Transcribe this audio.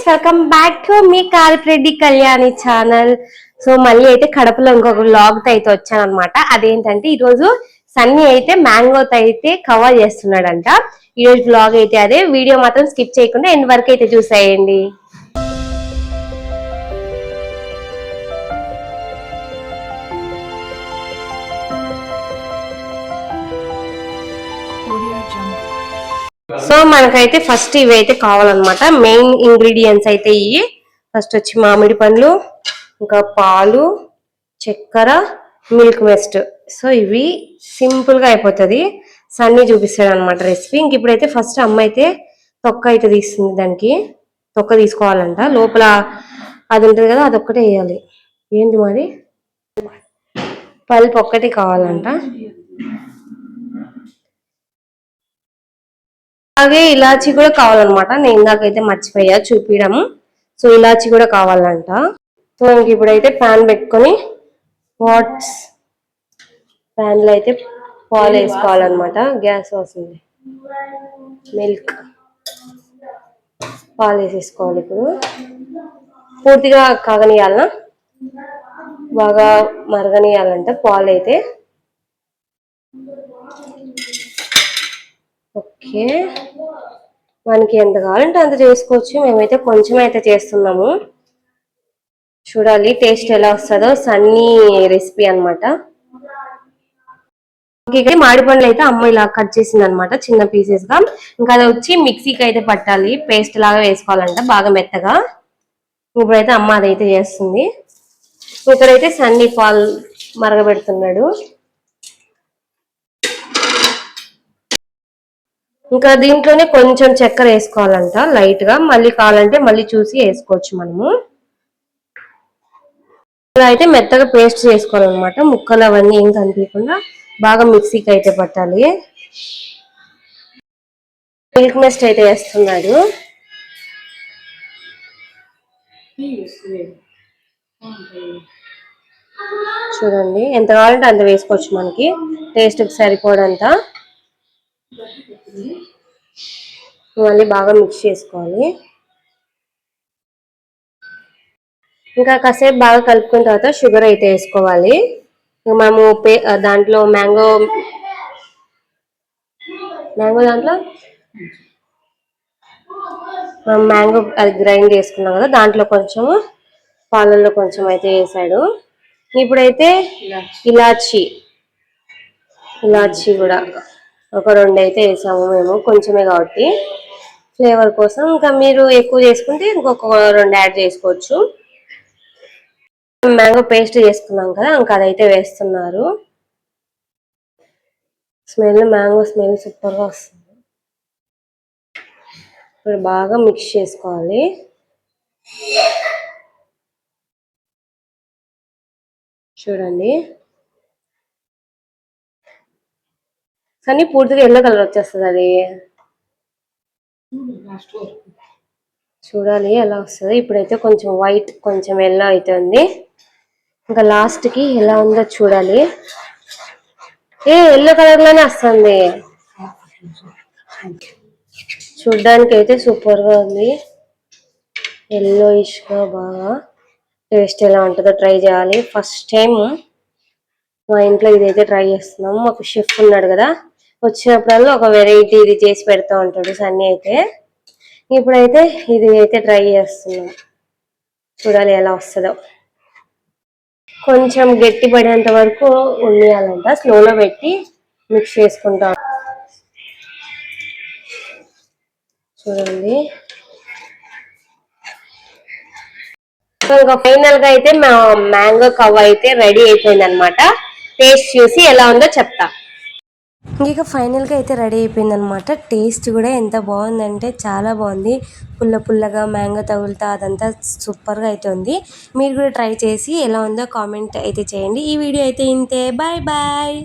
Friends, welcome back to మీ Kalpreddy Kalyani channel. So మళ్ళీ అయితే కడపలో ఇంకొక వ్లాగ్ తో అయితే వచ్చాను అనమాట. అదేంటంటే ఈరోజు సన్నీ అయితే మ్యాంగోతో అయితే కవర్ చేస్తున్నాడంట. ఈ రోజు వ్లాగ్ అయితే అదే. వీడియో మాత్రం స్కిప్ చేయకుండా ఎండ్ వరకు అయితే చూసేయండి. సో మనకైతే ఫస్ట్ ఇవి అయితే కావాలన్నమాట. మెయిన్ ఇంగ్రీడియంట్స్ అయితే ఇవి. ఫస్ట్ వచ్చి మామిడి పండ్లు, ఇంకా పాలు, చక్కెర, మిల్క్ మెస్ట్. సో ఇవి సింపుల్ గా అయిపోతుంది. సన్నీ చూపిస్తాడు అనమాట రెసిపీ. ఇంక ఇప్పుడైతే ఫస్ట్ అమ్మ అయితే తొక్క అయితే తీస్తుంది. దానికి తొక్క తీసుకోవాలంట. లోపల అది ఉంటుంది కదా, అదొక్కటే వేయాలి. ఏంటి మరి పల్పు ఒక్కటి కావాలంట. అలాగే ఇలాచి కూడా కావాలన్నమాట. నేను ఇందాకైతే మర్చిపోయా చూపించడం. సో ఇలాచి కూడా కావాలంట. సో ఇంక ఇప్పుడైతే ప్యాన్ పెట్టుకొని ప్యాన్ లో అయితే పాలు వేసుకోవాలన్నమాట. గ్యాస్ వస్తుంది. మిల్క్ పాలు వేసేసుకోవాలి. ఇప్పుడు పూర్తిగా కాగనియాలనా, బాగా మరగనియాలంట పాలు అయితే. ఓకే, మనకి ఎంత కావాలంటే అంత చేసుకోవచ్చు. మేమైతే కొంచెం అయితే చేస్తున్నాము. చూడాలి టేస్ట్ ఎలా వస్తుందో. సన్నీ రెసిపీ అనమాట. మామిడి పండ్లు అయితే అమ్మ ఇలా కట్ చేసింది అనమాట, చిన్న పీసెస్ గా. ఇంకా అది వచ్చి మిక్సీకి అయితే పట్టాలి. పేస్ట్ లాగా వేసుకోవాలంట బాగా మెత్తగా. ఇప్పుడైతే అమ్మ అదైతే చేస్తుంది. ఇక్కడైతే సన్నీ పాలు మరగబెడుతున్నాడు. ఇంకా దీంట్లోనే కొంచెం చక్కెర వేసుకోవాలంట లైట్ గా. మళ్ళీ కావాలంటే మళ్ళీ చూసి వేసుకోవచ్చు మనము. ఇలా అయితే మెత్తగా పేస్ట్ చేసుకోవాలన్నమాట. ముక్కలు అవన్నీ ఏం కనిపించకుండా బాగా మిక్సీకి అయితే పట్టాలి. మిల్క్ మెస్ట్ అయితే వేస్తున్నాడు. చూడండి ఎంత కావాలంటే అంత వేసుకోవచ్చు. మనకి టేస్ట్ కి సరిపోడంత. మళ్ళీ బాగా మిక్స్ చేసుకోవాలి. ఇంకా కాసేపు బాగా కలుపుకున్న తర్వాత షుగర్ అయితే వేసుకోవాలి. మనము దాంట్లో మ్యాంగో దాంట్లో మ్యాంగో అది గ్రైండ్ చేసుకున్నాం కదా, దాంట్లో కొంచెం పాలల్లో కొంచెం అయితే వేసాడు. ఇప్పుడైతే ఇలాచి కూడా ఒక 2 అయితే వేసాము మేము, కొంచెమే కాబట్టి ఫ్లేవర్ కోసం. ఇంకా మీరు ఎక్కువ చేసుకుంటే ఇంకొక 2 యాడ్ చేసుకోవచ్చు. మ్యాంగో పేస్ట్ చేసుకున్నాం కదా, ఇంకా అదైతే వేస్తున్నారు. మ్యాంగో స్మెల్ సూపర్ గా వస్తుంది. ఇప్పుడు బాగా మిక్స్ చేసుకోవాలి. చూడండి కానీ పూర్తిగా ఎల్లో కలర్ వచ్చేస్తుంది. అది చూడాలి ఎలా వస్తుంది. ఇప్పుడైతే కొంచెం వైట్ కొంచెం ఎల్లో అవుతుంది. ఇంకా లాస్ట్ కి ఎలా ఉందో చూడాలి. ఎల్లో కలర్ లోనే వస్తుంది. చూడ్డానికి అయితే సూపర్ గా ఉంది. ఎల్లోయిష్ గా బాగా. టేస్ట్ ఎలా ఉంటుందో ట్రై చేయాలి. ఫస్ట్ టైం మా ఇంట్లో ఇదైతే ట్రై చేస్తున్నాము. మాకు షెఫ్ ఉన్నాడు కదా, వచ్చినప్పుడల్లా ఒక వెరైటీ ఇది చేసి పెడతా ఉంటాడు సన్నీ అయితే. ఇప్పుడైతే ఇది అయితే ట్రై చేస్తున్నాం. చూడాలి ఎలా వస్తుందో. కొంచెం గట్టి పడేంత వరకు ఉండాలంట. స్లోలో పెట్టి మిక్స్ చేసుకుంటాం. చూడండి ఇంకా ఫైనల్ గా అయితే మా మ్యాంగో కవ్ అయితే రెడీ అయిపోయింది అనమాట. టేస్ట్ చూసి ఎలా ఉందో చెప్తా. ఇక ఫైనల్గా అయితే రెడీ అయిపోయింది అనమాట. టేస్ట్ కూడా ఎంత బాగుందంటే చాలా బాగుంది. పుల్లగా మ్యాంగో తగులుతా అదంతా సూపర్గా అయితే ఉంది. మీరు కూడా ట్రై చేసి ఎలా ఉందో కామెంట్ అయితే చేయండి. ఈ వీడియో అయితే ఇంతే. Bye bye.